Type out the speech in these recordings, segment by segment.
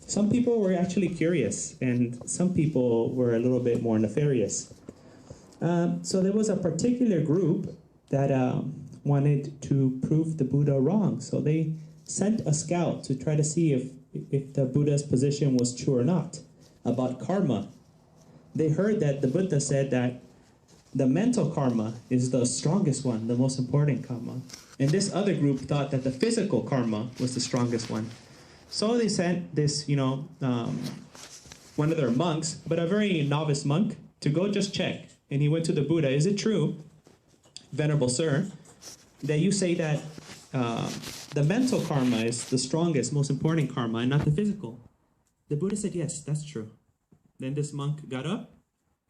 Some people were actually curious, and some people were a little bit more nefarious. So there was a particular group that wanted to prove the Buddha wrong. So they sent a scout to try to see if the Buddha's position was true or not about karma. They heard that the Buddha said that the mental karma is the strongest one, the most important karma. And this other group thought that the physical karma was the strongest one. So they sent this, one of their monks, but a very novice monk, to go just check. And he went to the Buddha, is it true, Venerable Sir, that you say that the mental karma is the strongest, most important karma, and not the physical? The Buddha said, yes, that's true. Then this monk got up,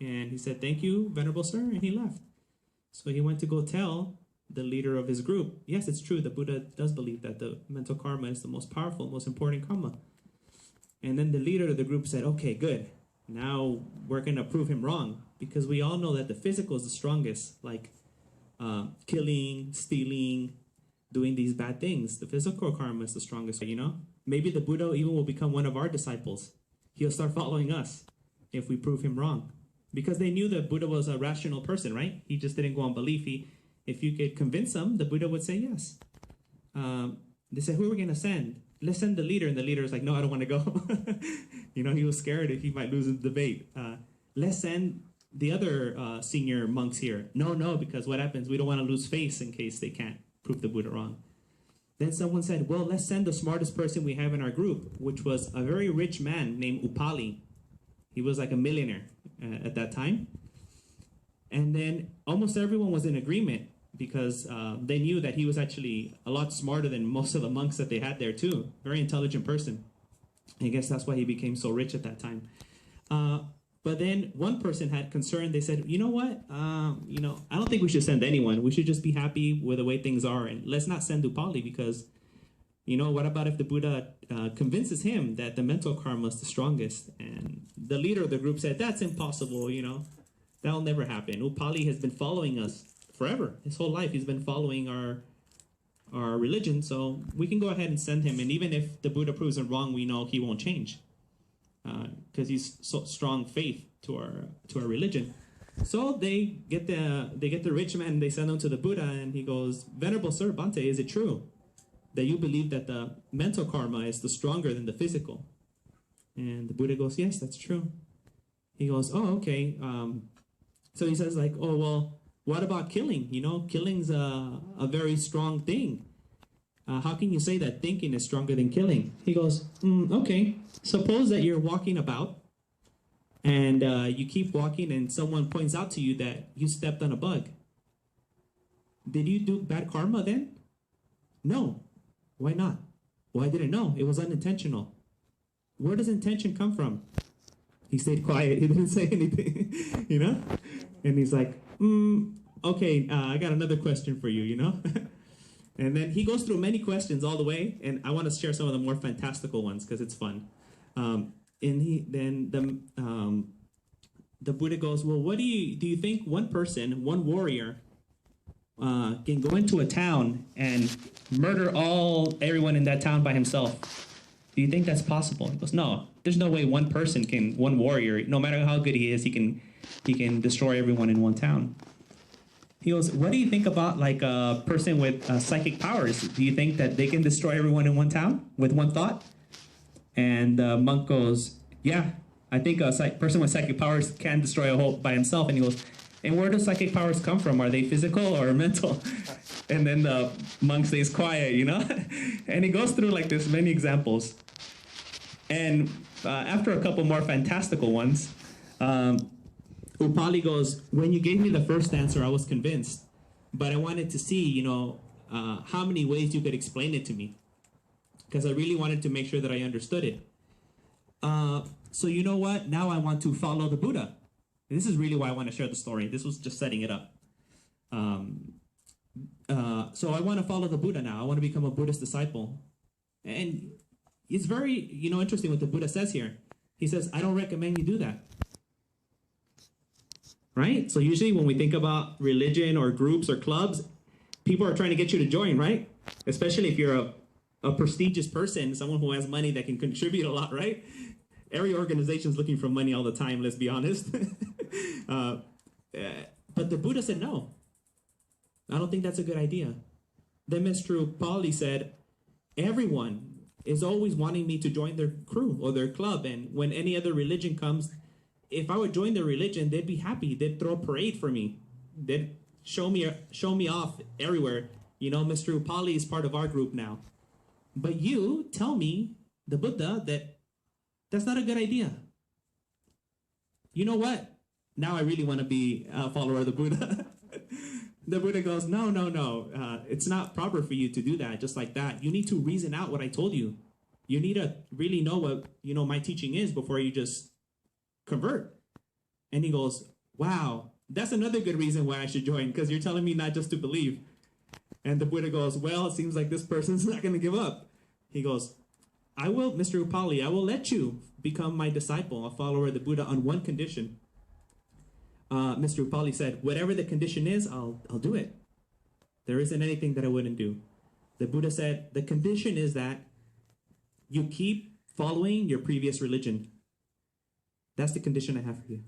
and he said, thank you, Venerable Sir, and he left. So he went to go tell the leader of his group, yes, it's true, the Buddha does believe that the mental karma is the most powerful, most important karma. And then the leader of the group said, okay, good. Now we're going to prove him wrong, because we all know that the physical is the strongest, like killing, stealing, doing these bad things. The physical karma is the strongest, Maybe the Buddha even will become one of our disciples. He'll start following us if we prove him wrong. Because they knew that Buddha was a rational person, right? He just didn't go on belief. If you could convince him, the Buddha would say yes. They said, who are we going to send? Let's send the leader. And the leader is like, no, I don't want to go. He was scared if he might lose the debate. Let's send the other senior monks here. No, because what happens? We don't want to lose face in case they can't prove the Buddha wrong. Then someone said, well, let's send the smartest person we have in our group, which was a very rich man named Upali. He was like a millionaire at that time. And then almost everyone was in agreement, because they knew that he was actually a lot smarter than most of the monks that they had there too. Very intelligent person. I guess that's why he became so rich at that time. But then one person had concern. They said, you know what? I don't think we should send anyone. We should just be happy with the way things are. And let's not send Upali, because, what about if the Buddha convinces him that the mental karma is the strongest? And the leader of the group said, that's impossible, That'll never happen. Upali has been following us forever. His whole life he's been following our religion, so we can go ahead and send him. And even if the Buddha proves him wrong, we know he won't change, because he's so strong faith to our religion. So they get the rich man, they send him to the Buddha, and he goes, Venerable Sir, Bhante, is it true that you believe that the mental karma is the stronger than the physical? And the Buddha goes, yes, that's true. He goes, oh, okay. So he says, like, oh, well, what about killing? Killing's a very strong thing. How can you say that thinking is stronger than killing? He goes, okay. Suppose that you're walking about, and you keep walking, and someone points out to you that you stepped on a bug. Did you do bad karma then? No. Why not? Well, I didn't know. It was unintentional. Where does intention come from? He stayed quiet. He didn't say anything, And he's like, okay, I got another question for you, And then he goes through many questions all the way, and I want to share some of the more fantastical ones because it's fun. And the Buddha goes, well, what do you think one person, one warrior, can go into a town and murder everyone in that town by himself? Do you think that's possible? He goes, no, there's no way one warrior, no matter how good he is, he can destroy everyone in one town. He goes, what do you think about like a person with psychic powers? Do you think that they can destroy everyone in one town with one thought? And the monk goes, yeah, I think a person with psychic powers can destroy a whole by himself. And he goes, and where do psychic powers come from? Are they physical or mental? And then the monk stays quiet, And he goes through like this many examples. And after a couple more fantastical ones, Upali goes, when you gave me the first answer, I was convinced. But I wanted to see, how many ways you could explain it to me. Because I really wanted to make sure that I understood it. So you know what? Now I want to follow the Buddha. And this is really why I want to share the story. This was just setting it up. So I want to follow the Buddha now. I want to become a Buddhist disciple. And it's very, interesting what the Buddha says here. He says, I don't recommend you do that. Right? So usually when we think about religion or groups or clubs, people are trying to get you to join, right? Especially if you're a prestigious person, someone who has money that can contribute a lot, right? Every organization is looking for money all the time, let's be honest. But the Buddha said, no, I don't think that's a good idea. Then Mr. Upali said, everyone is always wanting me to join their crew or their club. And when any other religion comes, if I would join their religion, they'd be happy. They'd throw a parade for me. They'd show me off everywhere. You know, Mr. Upali is part of our group now. But you tell me, the Buddha, that that's not a good idea. You know what? Now I really want to be a follower of the Buddha. The Buddha goes, no. It's not proper for you to do that just like that. You need to reason out what I told you. You need to really know what, my teaching is before you just convert. And he goes, wow, that's another good reason why I should join, because you're telling me not just to believe. And the Buddha goes, well, it seems like this person's not going to give up. He goes, Mr. Upali, I will let you become my disciple, a follower of the Buddha, on one condition. Mr. Upali said, whatever the condition is, I'll do it. There isn't anything that I wouldn't do. The Buddha said, the condition is that you keep following your previous religion. That's the condition I have for you.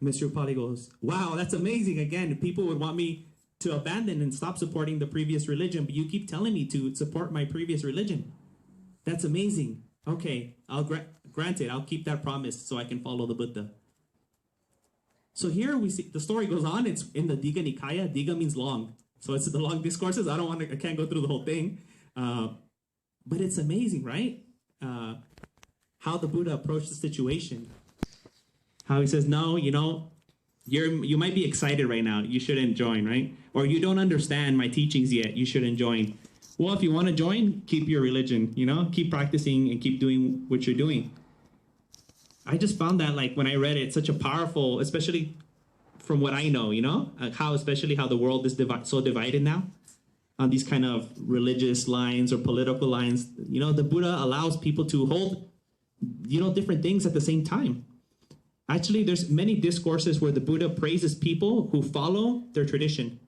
Mr. Upali goes, wow, that's amazing. Again, people would want me to abandon and stop supporting the previous religion, but you keep telling me to support my previous religion. That's amazing. Okay, I'll grant it. I'll keep that promise so I can follow the Buddha. So here we see the story goes on. It's in the Digha Nikaya. Digha means long, so it's the long discourses. I can't go through the whole thing, but it's amazing, right? How the Buddha approached the situation. How he says, no, you might be excited right now. You shouldn't join, right? Or you don't understand my teachings yet. You shouldn't join. Well, if you want to join, keep your religion. Keep practicing and keep doing what you're doing. I just found that, like, when I read it, such a powerful, especially from what I know, how the world is so divided now on these kind of religious lines or political lines. The Buddha allows people to hold, different things at the same time. Actually, there's many discourses where the Buddha praises people who follow their tradition.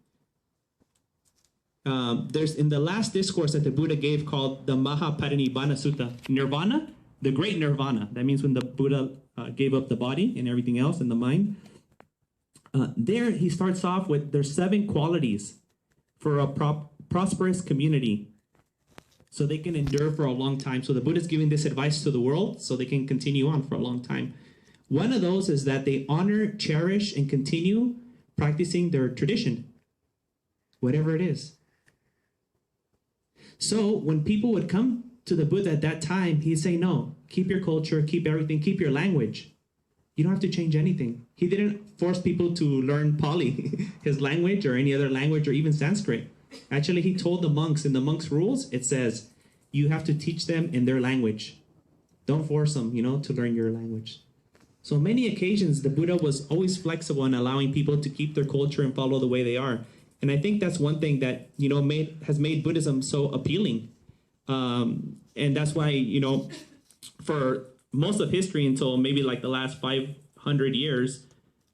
There's in the last discourse that the Buddha gave called the Mahaparinibbana Sutta, Nirvana, the great nirvana. That means when the Buddha gave up the body and everything else and the mind. There he starts off with there's 7 qualities for a prosperous community so they can endure for a long time. So the Buddha is giving this advice to the world so they can continue on for a long time. One of those is that they honor, cherish, and continue practicing their tradition, whatever it is. So when people would come to the Buddha at that time, he'd say, no, keep your culture, keep everything, keep your language. You don't have to change anything. He didn't force people to learn Pali, his language, or any other language, or even Sanskrit. Actually, he told the monks, in the monks' rules, it says, you have to teach them in their language. Don't force them, to learn your language. So on many occasions, the Buddha was always flexible in allowing people to keep their culture and follow the way they are. And I think that's one thing that, has made Buddhism so appealing. And that's why, for most of history until maybe like the last 500 years,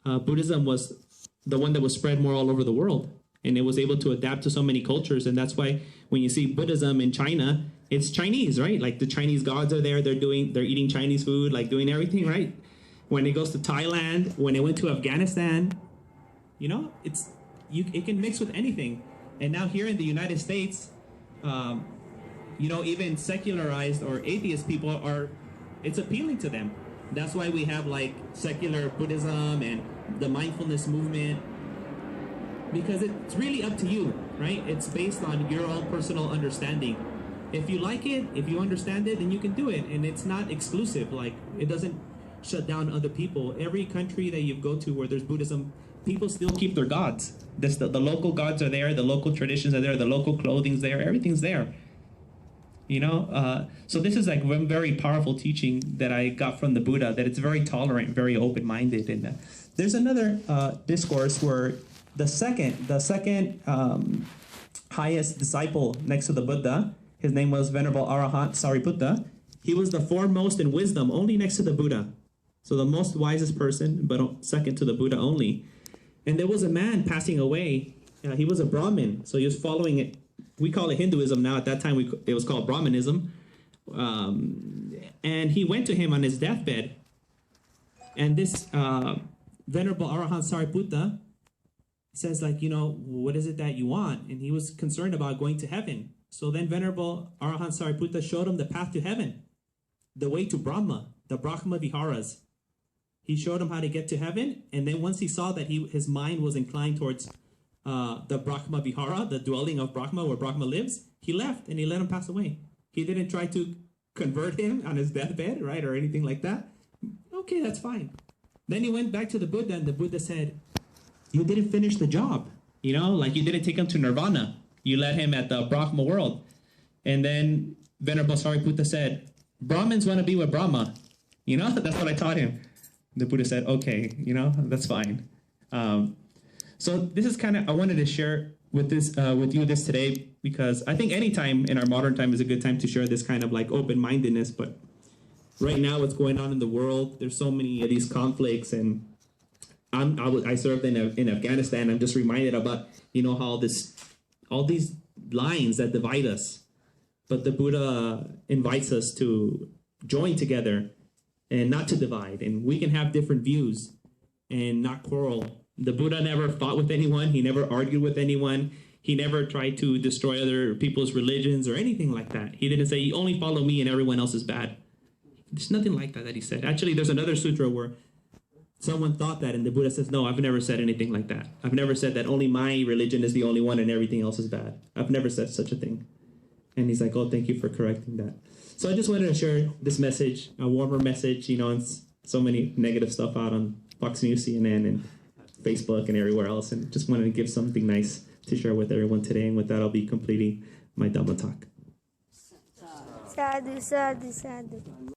Buddhism was the one that was spread more all over the world. And it was able to adapt to so many cultures. And that's why when you see Buddhism in China, it's Chinese, right? Like the Chinese gods are there. They're eating Chinese food, like doing everything, right? When it goes to Thailand, when it went to Afghanistan, it can mix with anything. And now here in the United States, even secularized or atheist people it's appealing to them. That's why we have like secular Buddhism and the mindfulness movement, because it's really up to you, right? It's based on your own personal understanding. If you like it, if you understand it, then you can do it. And it's not exclusive. Like, it doesn't shut down other people. Every country that you go to where there's Buddhism, people still keep their gods. The local gods are there, the local traditions are there, the local clothing's there, everything's there. So this is like one very powerful teaching that I got from the Buddha, that it's very tolerant, very open-minded. And there's another discourse where the second highest disciple next to the Buddha, his name was Venerable Arahant Sariputta. He was the foremost in wisdom, only next to the Buddha. So the most wisest person, but second to the Buddha only. And there was a man passing away. He was a Brahmin, so he was following we call it Hinduism now. At that time, it was called Brahmanism. And he went to him on his deathbed. And this Venerable Arahant Sariputta says, like, you know, what is it that you want? And he was concerned about going to heaven. So then Venerable Arahant Sariputta showed him the path to heaven, the way to Brahma, the Brahma Viharas. He showed him how to get to heaven. And then once he saw that his mind was inclined towards the Brahma Vihara, the dwelling of Brahma, where Brahma lives, he left and he let him pass away. He didn't try to convert him on his deathbed, right, or anything like that. Okay, that's fine. Then he went back to the Buddha, and the Buddha said, you didn't finish the job. You know, like you didn't take him to nirvana. You let him at the Brahma world. And then Venerable Sariputta said, Brahmins want to be with Brahma. You know, that's what I taught him. The Buddha said, okay, you know, that's fine. So this is kind of, I wanted to share with you this today, because I think any time in our modern time is a good time to share this kind of like open-mindedness. But right now, what's going on in the world, there's so many of these conflicts, and I served in Afghanistan. I'm just reminded about, you know, how all these lines that divide us. But the Buddha invites us to join together and not to divide. And we can have different views and not quarrel. The Buddha never fought with anyone. He never argued with anyone. He never tried to destroy other people's religions or anything like that. He didn't say, you only follow me and everyone else is bad. There's nothing like that he said. Actually, there's another sutra where someone thought that, and the Buddha says, no, I've never said anything like that. I've never said that only my religion is the only one and everything else is bad. I've never said such a thing. And he's like, oh, thank you for correcting that. So I just wanted to share this message, a warmer message. You know, it's so many negative stuff out on Fox News, CNN, and Facebook and everywhere else. And just wanted to give something nice to share with everyone today. And with that, I'll be completing my Dhamma talk. Sadhu, sadhu, sadhu.